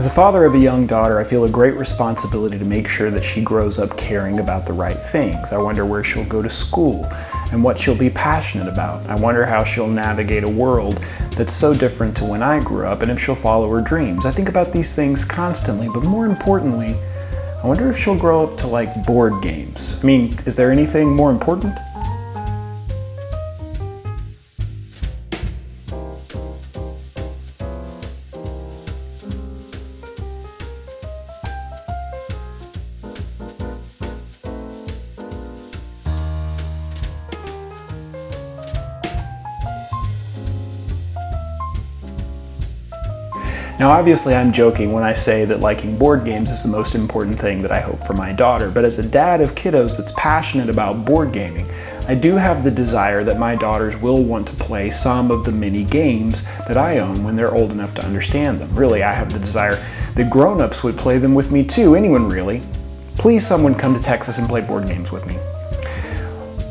As a father of a young daughter, I feel a great responsibility to make sure that she grows up caring about the right things. I wonder where she'll go to school and what she'll be passionate about. I wonder how she'll navigate a world that's so different to when I grew up and if she'll follow her dreams. I think about these things constantly, but more importantly, I wonder if she'll grow up to like board games. I mean, is there anything more important? Now obviously I'm joking when I say that liking board games is the most important thing that I hope for my daughter, but as a dad of kiddos that's passionate about board gaming, I do have the desire that my daughters will want to play some of the mini games that I own when they're old enough to understand them. Really, I have the desire that grown-ups would play them with me too, anyone really. Please someone come to Texas and play board games with me.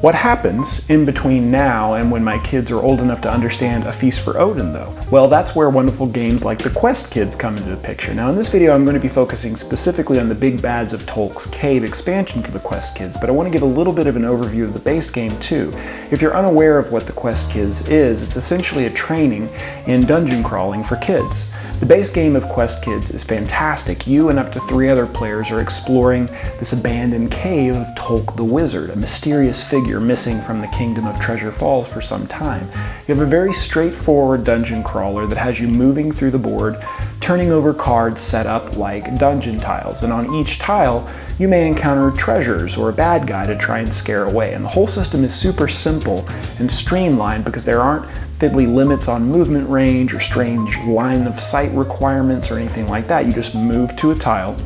What happens in between now and when my kids are old enough to understand A Feast for Odin though? Well, that's where wonderful games like the Quest Kids come into the picture. Now in this video I'm going to be focusing specifically on the Big Bads of Tolk's Cave expansion for the Quest Kids, but I want to give a little bit of an overview of the base game too. If you're unaware of what the Quest Kids is, it's essentially a training in dungeon crawling for kids. The base game of Quest Kids is fantastic. You and up to 3 other players are exploring this abandoned cave of Tolk the Wizard, a mysterious figure missing from the kingdom of Treasure Falls for some time. You have a very straightforward dungeon crawler that has you moving through the board, turning over cards set up like dungeon tiles, and on each tile you may encounter treasures or a bad guy to try and scare away. And the whole system is super simple and streamlined because there aren't fiddly limits on movement range or strange line of sight requirements or anything like that. You just move to a tile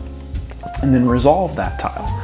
and then resolve that tile.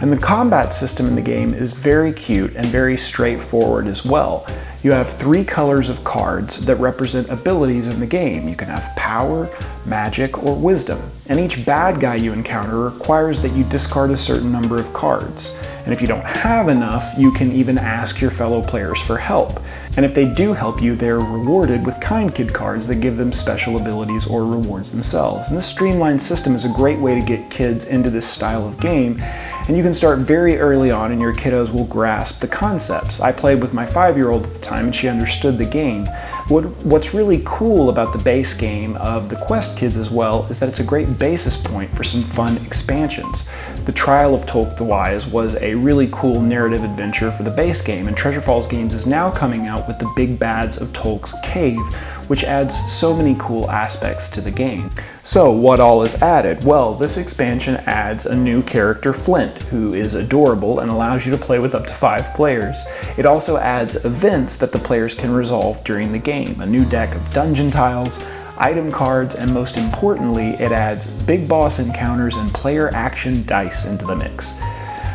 And the combat system in the game is very cute and very straightforward as well. You have 3 colors of cards that represent abilities in the game. You can have power, magic, or wisdom. And each bad guy you encounter requires that you discard a certain number of cards. And if you don't have enough, you can even ask your fellow players for help. And if they do help you, they're rewarded with Kind Kid cards that give them special abilities or rewards themselves. And this streamlined system is a great way to get kids into this style of game, and you can start very early on and your kiddos will grasp the concepts. I played with my 5-year-old at the time and she understood the game. What's really cool about the base game of the Quest Kids as well is that it's a great basis point for some fun expansions. The Trial of Tolk the Wise was a really cool narrative adventure for the base game, and Treasure Falls Games is now coming out with the Big Bads of Tolk's Cave, which adds so many cool aspects to the game. So what all is added? Well, this expansion adds a new character, Flint, who is adorable and allows you to play with up to 5 players. It also adds events that the players can resolve during the game, a new deck of dungeon tiles, item cards, and most importantly, it adds big boss encounters and player action dice into the mix.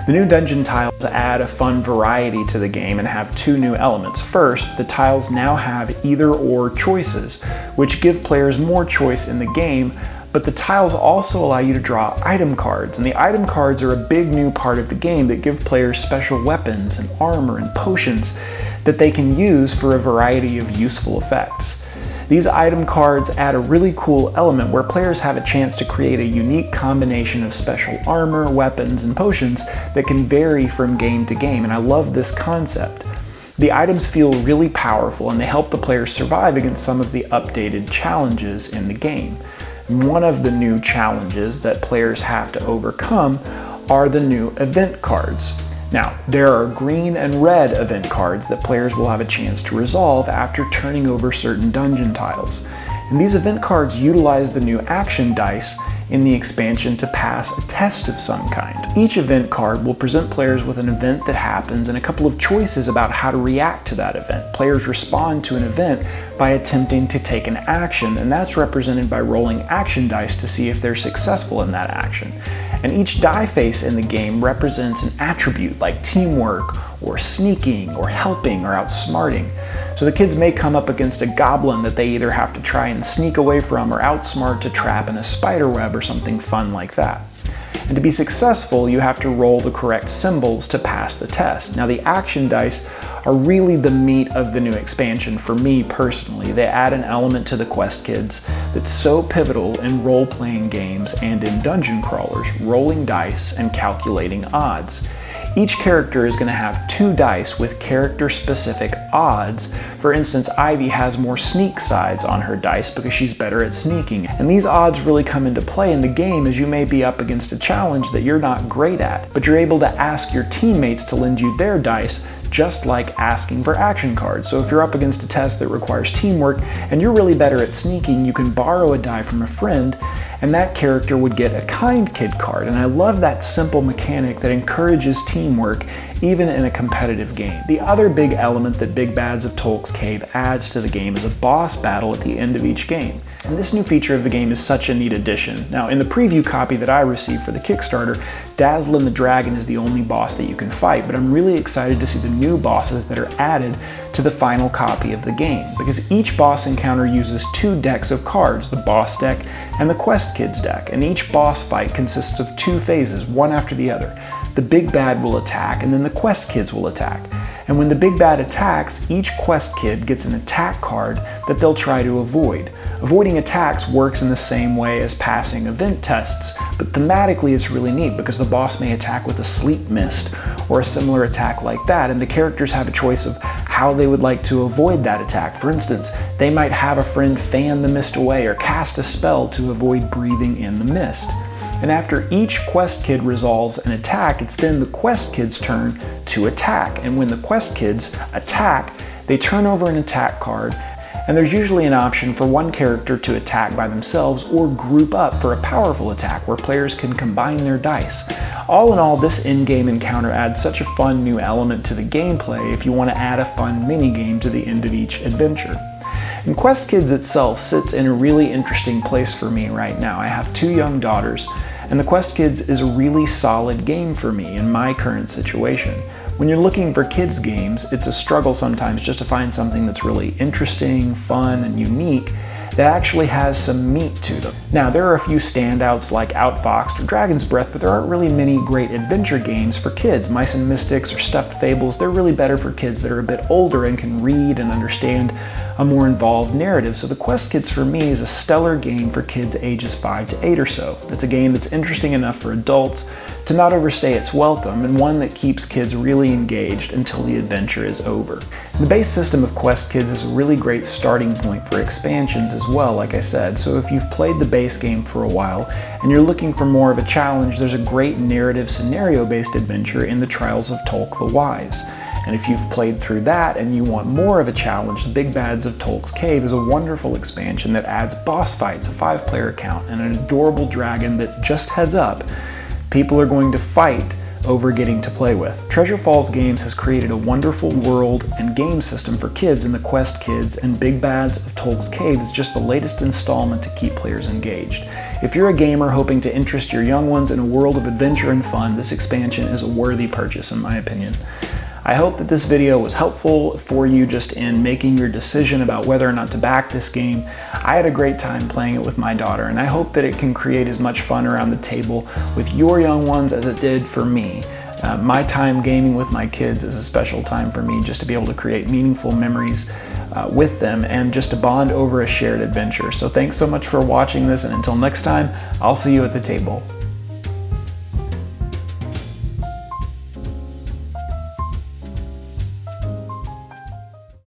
The new dungeon tiles add a fun variety to the game and have 2 new elements. First, the tiles now have either-or choices, which give players more choice in the game, but the tiles also allow you to draw item cards, and the item cards are a big new part of the game that give players special weapons and armor and potions that they can use for a variety of useful effects. These item cards add a really cool element where players have a chance to create a unique combination of special armor, weapons, and potions that can vary from game to game, and I love this concept. The items feel really powerful and they help the players survive against some of the updated challenges in the game. And one of the new challenges that players have to overcome are the new event cards. Now, there are green and red event cards that players will have a chance to resolve after turning over certain dungeon tiles. And these event cards utilize the new action dice in the expansion to pass a test of some kind. Each event card will present players with an event that happens and a couple of choices about how to react to that event. Players respond to an event by attempting to take an action, and that's represented by rolling action dice to see if they're successful in that action. And each die face in the game represents an attribute like teamwork or sneaking or helping or outsmarting. So the kids may come up against a goblin that they either have to try and sneak away from or outsmart to trap in a spider web or something fun like that. And to be successful, you have to roll the correct symbols to pass the test. Now the action dice are really the meat of the new expansion for me personally. They add an element to the Quest Kids that's so pivotal in role-playing games and in dungeon crawlers, rolling dice and calculating odds. Each character is going to have 2 dice with character-specific odds. For instance, Ivy has more sneak sides on her dice because she's better at sneaking. And these odds really come into play in the game as you may be up against a challenge that you're not great at, but you're able to ask your teammates to lend you their dice, just like asking for action cards. So if you're up against a test that requires teamwork and you're really better at sneaking, you can borrow a die from a friend and that character would get a kind kid card. And I love that simple mechanic that encourages teamwork even in a competitive game. The other big element that Big Bads of Tolk's Cave adds to the game is a boss battle at the end of each game. And this new feature of the game is such a neat addition. Now, in the preview copy that I received for the Kickstarter, Dazzlin the Dragon is the only boss that you can fight, but I'm really excited to see the new bosses that are added to the final copy of the game, because each boss encounter uses 2 decks of cards, the boss deck and the Quest Kids deck, and each boss fight consists of 2 phases, one after the other. The Big Bad will attack, and then the Quest Kids will attack. And when the Big Bad attacks, each Quest Kid gets an attack card that they'll try to avoid. Avoiding attacks works in the same way as passing event tests, but thematically it's really neat because the boss may attack with a sleep mist or a similar attack like that, and the characters have a choice of how they would like to avoid that attack. For instance, they might have a friend fan the mist away or cast a spell to avoid breathing in the mist. And after each Quest Kid resolves an attack, it's then the Quest Kid's turn to attack. And when the Quest Kids attack, they turn over an attack card, and there's usually an option for one character to attack by themselves or group up for a powerful attack where players can combine their dice. All in all, this in-game encounter adds such a fun new element to the gameplay if you want to add a fun mini-game to the end of each adventure. And Quest Kids itself sits in a really interesting place for me right now. I have 2 young daughters, and the Quest Kids is a really solid game for me in my current situation. When you're looking for kids games, it's a struggle sometimes just to find something that's really interesting, fun, and unique that actually has some meat to them. Now, there are a few standouts like Outfoxed or Dragon's Breath, but there aren't really many great adventure games for kids. Mice and Mystics or Stuffed Fables, they're really better for kids that are a bit older and can read and understand a more involved narrative. So the Quest Kids for me is a stellar game for kids ages 5 to 8 or so. It's a game that's interesting enough for adults to not overstay its welcome, and one that keeps kids really engaged until the adventure is over. The base system of Quest Kids is a really great starting point for expansions as well, like I said. So if you've played the base game for a while and you're looking for more of a challenge, there's a great narrative scenario-based adventure in the Trials of Tolk the Wise. And if you've played through that and you want more of a challenge, the Big Bads of Tolk's Cave is a wonderful expansion that adds boss fights, a 5-player count, and an adorable dragon that, just heads up, people are going to fight over getting to play with. Treasure Falls Games has created a wonderful world and game system for kids in the Quest Kids, and Big Bads of Tolk's Cave is just the latest installment to keep players engaged. If you're a gamer hoping to interest your young ones in a world of adventure and fun, this expansion is a worthy purchase in my opinion. I hope that this video was helpful for you just in making your decision about whether or not to back this game. I had a great time playing it with my daughter, and I hope that it can create as much fun around the table with your young ones as it did for me. My time gaming with my kids is a special time for me, just to be able to create meaningful memories with them and just to bond over a shared adventure. So thanks so much for watching this, and until next time, I'll see you at the table.